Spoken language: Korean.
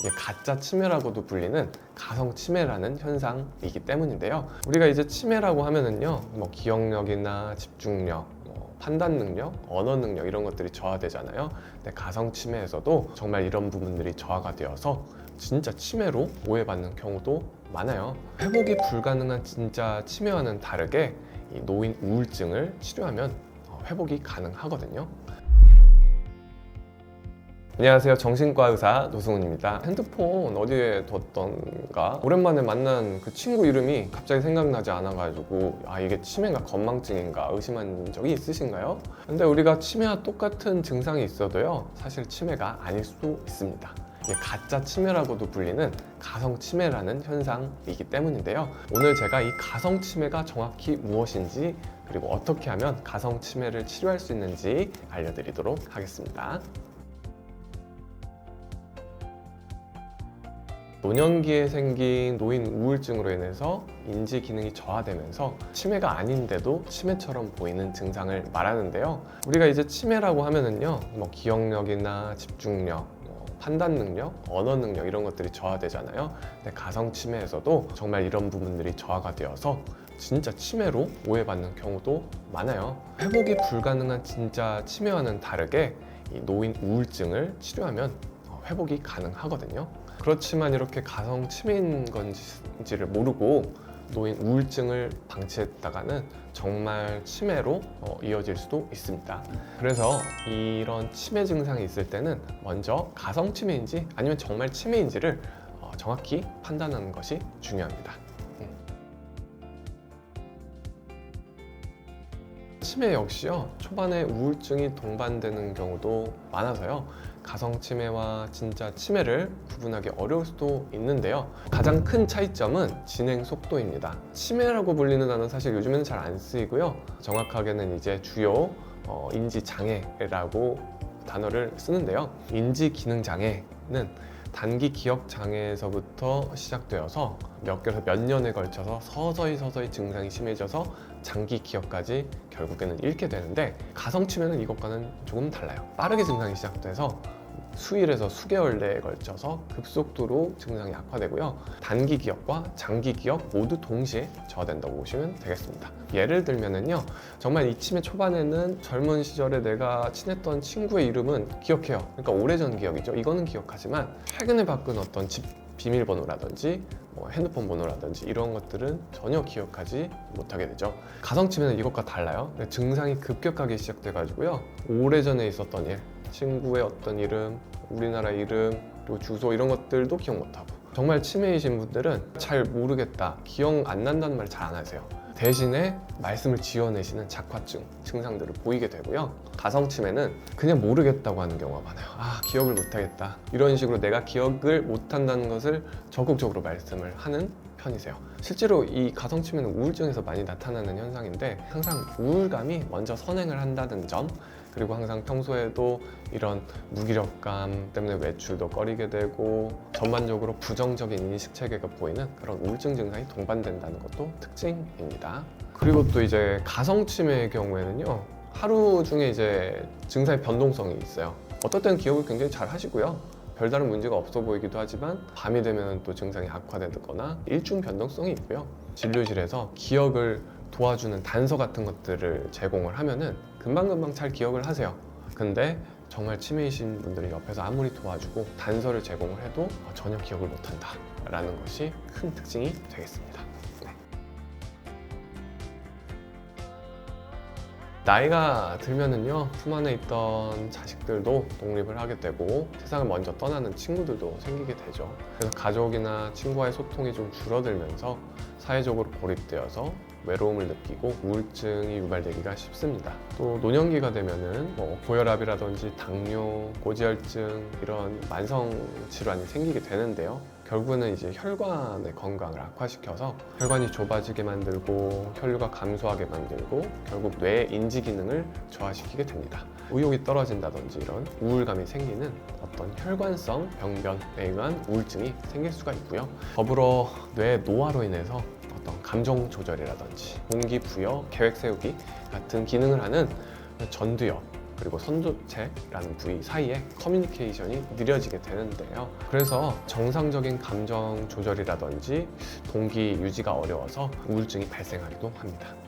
이게 가짜 치매라고도 불리는 가성 치매라는 현상이기 때문인데요. 우리가 이제 치매라고 하면은요, 뭐 기억력이나 집중력, 판단 능력, 언어 능력 이런 것들이 저하되잖아요. 근데 가성 치매에서도 정말 이런 부분들이 저하가 되어서 진짜 치매로 오해받는 경우도 많아요. 회복이 불가능한 진짜 치매와는 다르게 이 노인 우울증을 치료하면 회복이 가능하거든요. 안녕하세요. 정신과 의사 노승훈입니다. 핸드폰 어디에 뒀던가 오랜만에 만난 그 친구 이름이 갑자기 생각나지 않아가지고 이게 치매인가 건망증인가 의심한 적이 있으신가요? 근데 우리가 치매와 똑같은 증상이 있어도요, 사실 치매가 아닐 수도 있습니다. 이게 가짜 치매라고도 불리는 가성 치매라는 현상이기 때문인데요. 오늘 제가 이 가성 치매가 정확히 무엇인지, 그리고 어떻게 하면 가성 치매를 치료할 수 있는지 알려드리도록 하겠습니다. 노년기에 생긴 노인 우울증으로 인해서 인지 기능이 저하되면서 치매가 아닌데도 치매처럼 보이는 증상을 말하는데요. 우리가 이제 치매라고 하면은요, 뭐 기억력이나 집중력, 판단 능력, 언어 능력 이런 것들이 저하되잖아요. 근데 가성 치매에서도 정말 이런 부분들이 저하가 되어서 진짜 치매로 오해받는 경우도 많아요. 회복이 불가능한 진짜 치매와는 다르게 이 노인 우울증을 치료하면 회복이 가능하거든요. 그렇지만 이렇게 가성 치매인 건지를 모르고 노인 우울증을 방치했다가는 정말 치매로 이어질 수도 있습니다. 그래서 이런 치매 증상이 있을 때는 먼저 가성 치매인지 아니면 정말 치매인지를 정확히 판단하는 것이 중요합니다. 치매 역시요, 초반에 우울증이 동반되는 경우도 많아서요, 가성 치매와 진짜 치매를 구분하기 어려울 수도 있는데요. 가장 큰 차이점은 진행 속도입니다. 치매라고 불리는 단어는 사실 요즘에는 잘 안 쓰이고요, 정확하게는 이제 주요 인지 장애라고 단어를 쓰는데요. 인지 기능 장애는 단기 기억 장애에서부터 시작되어서 몇 개에서 몇 년에 걸쳐서 서서히 증상이 심해져서 장기 기억까지 결국에는 잃게 되는데, 가성 치매는 이것과는 조금 달라요. 빠르게 증상이 시작돼서 수일에서 수개월 내에 걸쳐서 급속도로 증상이 악화되고요, 단기 기억과 장기 기억 모두 동시에 저하된다고 보시면 되겠습니다. 예를 들면은요, 정말 이 치매 초반에는 젊은 시절에 내가 친했던 친구의 이름은 기억해요. 그러니까 오래전 기억이죠. 이거는 기억하지만 최근에 바꾼 어떤 집 비밀번호라든지 핸드폰 번호라든지 이런 것들은 전혀 기억하지 못하게 되죠. 가성 치매는 이것과 달라요. 증상이 급격하게 시작돼 가지고요, 오래전에 있었던 일, 친구의 어떤 이름, 우리나라 이름, 그리고 주소 이런 것들도 기억 못하고, 정말 치매이신 분들은 잘 모르겠다, 기억 안 난다는 말 잘 안 하세요. 대신에 말씀을 지어내시는 작화증 증상들을 보이게 되고요, 가성 치매는 그냥 모르겠다고 하는 경우가 많아요. 기억을 못하겠다, 이런 식으로 내가 기억을 못한다는 것을 적극적으로 말씀을 하는 편이세요. 실제로 이 가성 치매는 우울증에서 많이 나타나는 현상인데, 항상 우울감이 먼저 선행을 한다는 점, 그리고 항상 평소에도 이런 무기력감 때문에 외출도 꺼리게 되고 전반적으로 부정적인 인식 체계가 보이는 그런 우울증 증상이 동반된다는 것도 특징입니다. 그리고 또 이제 가성 치매의 경우에는요, 하루 중에 이제 증상의 변동성이 있어요. 어떨 때는 기억을 굉장히 잘 하시고요, 별다른 문제가 없어 보이기도 하지만 밤이 되면 또 증상이 악화되거나 일중 변동성이 있고요. 진료실에서 기억을 도와주는 단서 같은 것들을 제공을 하면은 금방금방 잘 기억을 하세요. 근데 정말 치매이신 분들이 옆에서 아무리 도와주고 단서를 제공을 해도 전혀 기억을 못한다 라는 것이 큰 특징이 되겠습니다. 나이가 들면은요, 품 안에 있던 자식들도 독립을 하게 되고 세상을 먼저 떠나는 친구들도 생기게 되죠. 그래서 가족이나 친구와의 소통이 좀 줄어들면서 사회적으로 고립되어서 외로움을 느끼고 우울증이 유발되기가 쉽습니다. 또 노년기가 되면은 고혈압이라든지 당뇨, 고지혈증 이런 만성 질환이 생기게 되는데요. 결국에는 이제 혈관의 건강을 악화시켜서 혈관이 좁아지게 만들고 혈류가 감소하게 만들고 결국 뇌의 인지 기능을 저하시키게 됩니다. 의욕이 떨어진다든지 이런 우울감이 생기는 어떤 혈관성 병변에 의한 우울증이 생길 수가 있고요. 더불어 뇌 노화로 인해서 어떤 감정 조절이라든지 동기 부여, 계획 세우기 같은 기능을 하는 전두엽, 그리고 선조체라는 부위 사이에 커뮤니케이션이 느려지게 되는데요. 그래서 정상적인 감정 조절이라든지 동기 유지가 어려워서 우울증이 발생하기도 합니다.